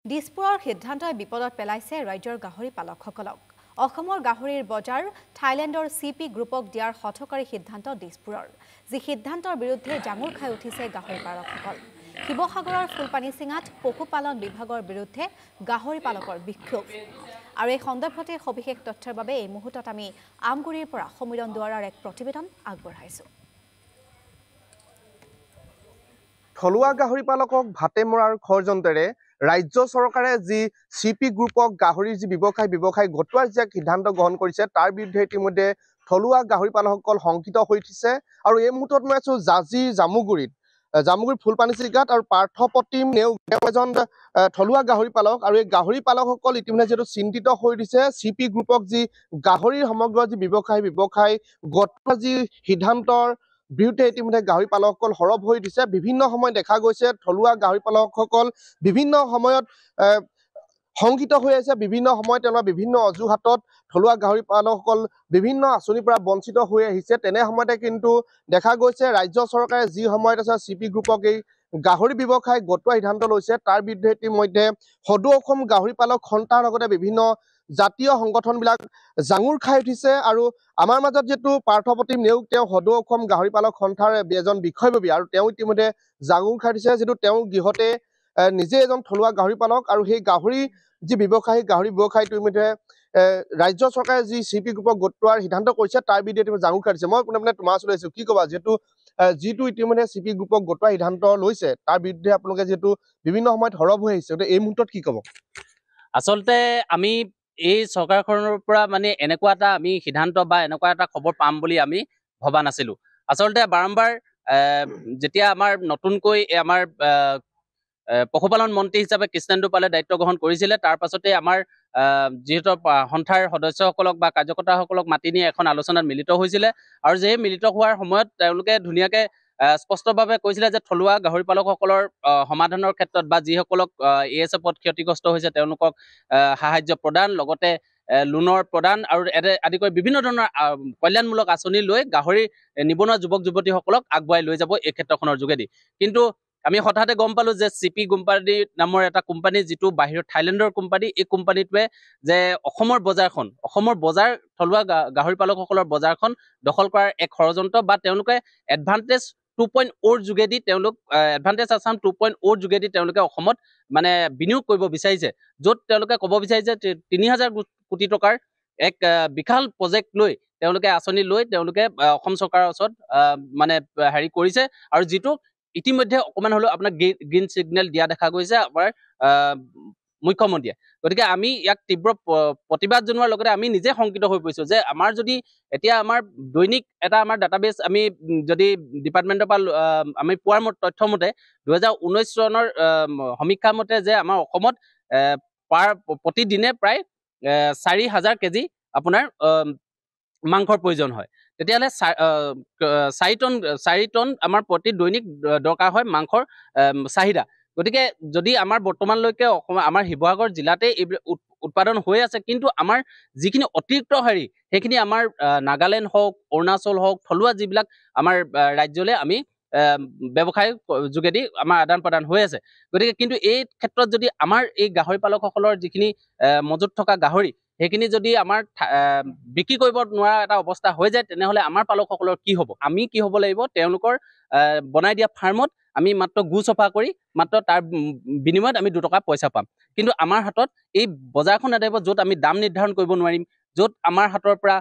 দিছপুৰৰ সিদ্ধান্তই বিপদত পেলাইছে ৰাজ্যৰ গাহৰি পালকসকলক। অসমৰ গাহৰিৰ বজাৰ থাইলেণ্ডৰ CP গ্ৰুপক দিয়াৰ হঠকাৰী সিদ্ধান্ত দিছপুৰৰ, যি সিদ্ধান্তৰ বিৰুদ্ধে জাঙুৰ খাই উঠিছে গাহৰি পালকসকল। শিৱসাগৰৰ ফুলপানীচিঙাত পশুপালন বিভাগৰ বিৰুদ্ধে গাহৰি পালকৰ বিক্ষোভ। আৰু এই সন্দৰ্ভতে সবিশেষ তথ্যৰ বাবে এই মুহূৰ্তত আমি আমগুৰিৰ পৰা সমীৰণ দুৱাৰাৰ এক প্ৰতিবেদন আগবঢ়াইছো। থলুৱা গাহৰি পালকক ভাতে মৰাৰ ষড়যন্ত্ৰেৰে ৰাজ্য চৰকাৰে যি CP গ্ৰুপক গাহৰিৰ যি ব্যৱসায় গটোৱাৰ যি সিদ্ধান্ত গ্ৰহণ কৰিছে তাৰ বিৰুদ্ধে ইতিমধ্যে থলুৱা গাহৰি পালকসকল শংকিত হৈ উঠিছে। আৰু এই মুহূৰ্তত মই আছো জামুগুৰিত ফুলপানীচিঙাত আৰু পাৰ্থপ্ৰতিম নেওগ এজন থলুৱা গাহৰি পালক। আৰু এই গাহৰি পালকসকল ইতিমধ্যে যিহেতু চিন্তিত হৈ উঠিছে CP গ্ৰুপক যি গাহৰিৰ সমগ্ৰ যি ব্যৱসায় গটোৱাৰ যি সিদ্ধান্তৰ বিৰুদ্ধে ইতিমধ্যে গাহৰি পালকসকল সৰব হৈ উঠিছে। বিভিন্ন সময়ত দেখা গৈছে থলুৱা গাহৰি পালকসকল বিভিন্ন সময়ত শংকিত হৈ আছে। বিভিন্ন সময়ত তেওঁলোকৰ বিভিন্ন অজুহাতত থলুৱা গাহৰি পালকসকল বিভিন্ন আঁচনিৰ পৰা বঞ্চিত হৈ আহিছে। তেনে সময়তে কিন্তু দেখা গৈছে ৰাজ্য চৰকাৰে যি সময়ত আছে CP গ্ৰুপক এই গাহৰি ব্যৱসায় গটোৱা সিদ্ধান্ত লৈছে তাৰ বিৰুদ্ধে ইতিমধ্যে সদৌ অসম গাহৰি পালক সন্থাৰ লগতে বিভিন্ন জাতীয় সংগঠনবিলাক জাঙুৰ খাই উঠিছে। আৰু আমাৰ মাজত যিহেতু পাৰ্থপ্ৰতিম নেওগ তেওঁ সদৌ অসম গাহৰি পালক সন্থাৰ এজন বিষয়ববী, আৰু তেওঁ ইতিমধ্যে জাঙুৰ খাই উঠিছে যিহেতু তেওঁ গৃহতে নিজে এজন থলুৱা গাহৰি পালক। আৰু সেই গাহৰি যি গাহৰি ব্যৱসায়টো ইতিমধ্যে ৰাজ্য চৰকাৰে যি CP গ্ৰুপক গটোৱাৰ সিদ্ধান্ত কৰিছে তাৰ বিৰুদ্ধে জাঙুৰ খাই দিছে। মই পোনে তোমাৰ ওচৰলৈ আহিছো, কি ক'বা যিটো ইতিমধ্যে CP গ্ৰুপক গটোৱাৰ সিদ্ধান্ত লৈছে তাৰ বিৰুদ্ধে আপোনালোকে যিহেতু বিভিন্ন সময়ত সৰব হৈ আহিছে, এই মুহূৰ্তত কি ক'ব? আচলতে আমি এই চৰকাৰখনৰ পৰা মানে এনেকুৱা এটা আমি সিদ্ধান্ত বা এনেকুৱা এটা খবৰ পাম বুলি আমি ভবা নাছিলো। আচলতে বাৰম্বাৰ যেতিয়া আমাৰ নতুনকৈ আমাৰ পশুপালন মন্ত্ৰী হিচাপে কৃষ্ণেন্দু পালে দায়িত্ব গ্ৰহণ কৰিছিলে, তাৰ পাছতে আমাৰ যিহেতু সন্থাৰ সদস্যসকলক বা কাৰ্যকৰ্তাসকলক মাতি নি এখন আলোচনাত মিলিত হৈছিলে। আৰু যে মিলিত হোৱাৰ সময়ত তেওঁলোকে ধুনীয়াকে স্পষ্টভাৱে কৈছিলে যে থলুৱা গাহৰি পালকসকলৰ সমাধানৰ ক্ষেত্ৰত বা যিসকলক ASFত ক্ষতিগ্ৰস্ত হৈছে তেওঁলোকক সাহায্য প্ৰদান, লগতে লোনৰ প্ৰদান আৰু আদি কৰি বিভিন্ন ধৰণৰ কল্যাণমূলক আঁচনি লৈ গাহৰি নিবনুৱা যুৱক যুৱতীসকলক আগুৱাই লৈ যাব এই ক্ষেত্ৰখনৰ যোগেদি। কিন্তু আমি হঠাতে গম পালো যে CP কোম্পানী নামৰ এটা কোম্পানী, যিটো বাহিৰৰ থাইলেণ্ডৰ কোম্পানী, এই কোম্পানীটোৱে যে অসমৰ বজাৰ থলুৱা গাহৰি পালকসকলৰ বজাৰখন দখল কৰাৰ এক ষড়যন্ত্ৰ বা তেওঁলোকে এডভান্টেজ 2.0 যোগেদি এডভান্টেজ আছাম 2.0 যোগেদি তেওঁলোকে অসমত মানে বিনিয়োগ কৰিব বিচাৰিছে, য'ত তেওঁলোকে ক'ব বিচাৰিছে 3000 কোটি টকাৰ এক বিশাল প্ৰজেক্ট লৈ তেওঁলোকে আঁচনি লৈ তেওঁলোকে অসম চৰকাৰৰ ওচৰত মানে হেৰি কৰিছে। আৰু যিটো ইতিমধ্যে অকমান হলেও আপোনাৰ গ্ৰীণ চিগনেল দিয়া দেখা গৈছে আমাৰ মুখ্যমন্ত্ৰীয়ে। গতিকে আমি ইয়াক তীব্ৰ প্ৰতিবাদ জনোৱাৰ লগতে আমি নিজে শংকিত হৈ পৰিছো যে আমাৰ যদি এতিয়া আমাৰ দৈনিক এটা আমাৰ ডাটাবেছ আমি যদি ডিপাৰ্টমেণ্টৰ পৰা আমি পোৱাৰ তথ্য মতে 2019 চনৰ সমীক্ষা মতে যে আমাৰ অসমত প্ৰতিদিনে প্ৰায় 4000 কেজি আপোনাৰ মাংসৰ প্ৰয়োজন হয়। তেতিয়াহ'লে 4 টন আমাৰ প্ৰতি দৈনিক দৰকাৰ হয় মাংসৰ চাহিদা। গতিকে যদি আমাৰ বৰ্তমানলৈকে আমাৰ শিৱসাগৰ জিলাতে এইবিলাক উৎপাদন হৈ আছে, কিন্তু আমাৰ যিখিনি অতিৰিক্ত সেইখিনি আমাৰ নাগালেণ্ড হওক, অৰুণাচল হওক, থলুৱা যিবিলাক আমাৰ ৰাজ্যলৈ আমি ব্যৱসায় যোগেদি আমাৰ আদান প্ৰদান হৈ আছে। গতিকে কিন্তু এই ক্ষেত্ৰত যদি আমাৰ এই গাহৰি পালকসকলৰ যিখিনি মজুত থকা গাহৰি সেইখিনি যদি আমাৰ বিক্ৰী কৰিব নোৱাৰা এটা অৱস্থা হৈ যায়, তেনেহলে আমাৰ পালকসকলৰ কি হ'ব? আমি কি হ'ব লাগিব? তেওঁলোকৰ বনাই দিয়া ফাৰ্মত আমি মাত্ৰ গু চফা কৰি মাত্ৰ তাৰ বিনিময়ত আমি 2 টকা পইচা পাম। কিন্তু আমাৰ হাতত এই বজাৰখন নাথাকিব য'ত আমি দাম নিৰ্ধাৰণ কৰিব নোৱাৰিম, য'ত আমাৰ হাতৰ পৰা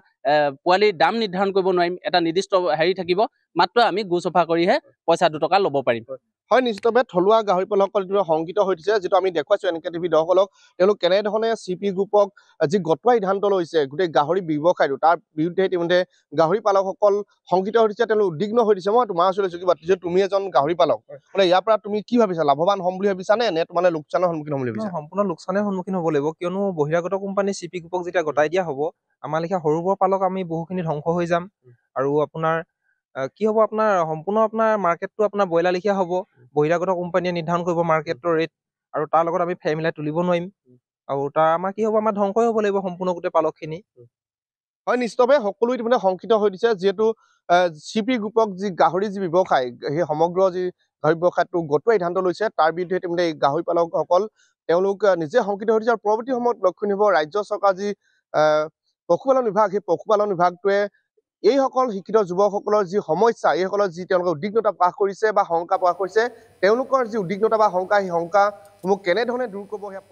পোৱালিৰ দাম নিৰ্ধাৰণ কৰিব নোৱাৰিম। এটা নিৰ্দিষ্ট থাকিব, মাত্ৰ আমি গু চফা কৰিহে পইচা 2 টকা ল'ব পাৰিম। হয়, নিশ্চিতভাৱে থলুৱা গাহৰি পালকসকল শংকিত হৈ উঠিছে, যিটো আমি দেখুৱাইছো NKTV দৰ্শকক তেওঁলোক কেনেধৰণে CP গ্ৰুপক যি গটোৱা সিদ্ধান্ত লৈছে গোটেই গাহৰি ব্যৱসায়টো তাৰ বিৰুদ্ধে ইতিমধ্যে গাহৰি পালকসকল শংকিত হৈ উঠিছে, তেওঁলোক উদ্বিগ্ন হৈ উঠিছে। মই তোমাৰ ওচৰলৈ কিবা যে তুমি এজন গাহৰি পালক, মানে ইয়াৰ পৰা তুমি কি ভাবিছা? লাভৱান হ'ম বুলি ভাবিছা নে তোমালে লোকচানৰ সন্মুখীন হ'ম বুলি ভাবিছা? সম্পূৰ্ণ লোকচানৰ সন্মুখীন হ'ব লাগিব, কিয়নো বহিৰাগত কোম্পানী CP গ্ৰুপক যেতিয়া গতাই দিয়া হ'ব, আমাৰ লেখীয়া সৰু বৰ পালক আমি বহুখিনি ধ্বংস হৈ যাম। আৰু আপোনাৰ কি হ'ব, আপোনাৰ সম্পূৰ্ণ আপোনাৰ মাৰ্কেটটো আপোনাৰ ব্ৰইলাৰ লেখীয়া হ'ব। বহিৰাগত কোম্পানীয়ে নিৰ্ধাৰণ কৰিব মাৰ্কেটৰ ৰেট, আৰু তাৰ লগত আমি ফেৰ মিলাই তুলিব নোৱাৰিম। আৰু তাৰ আমাৰ কি হ'ব, আমাৰ ধ্বংসই হ'ব লাগিব সম্পূৰ্ণ গোটেই পালকখিনি। হয়, নিশ্চিতভাৱে সকলো ইতিমধ্যে শংকিত হৈ দিছে, যিহেতু CP গ্ৰুপক যি গাহৰি যি ব্যৱসায়, সেই সমগ্ৰ যি গাহৰি ব্যৱসায়টো গটোৱা সিদ্ধান্ত লৈছে তাৰ বিৰুদ্ধে ইতিমধ্যে গাহৰি পালকসকল তেওঁলোক নিজে শংকিত হৈ উঠিছে আৰু পৰৱৰ্তী সময়ত লক্ষণ হ'ব ৰাজ্য চৰকাৰ যি পশুপালন বিভাগ, সেই পশুপালন বিভাগটোৱে এইসকল শিক্ষিত যুৱকসকলৰ যি সমস্যা, এইসকলৰ যি তেওঁলোকে উদ্বিগ্নতা প্ৰকাশ কৰিছে বা শংকা প্ৰকাশ কৰিছে, তেওঁলোকৰ যি উদ্বিগ্নতা বা শংকা, সেই শংকাসমূহ কেনেধৰণে দূৰ কৰিব সেয়া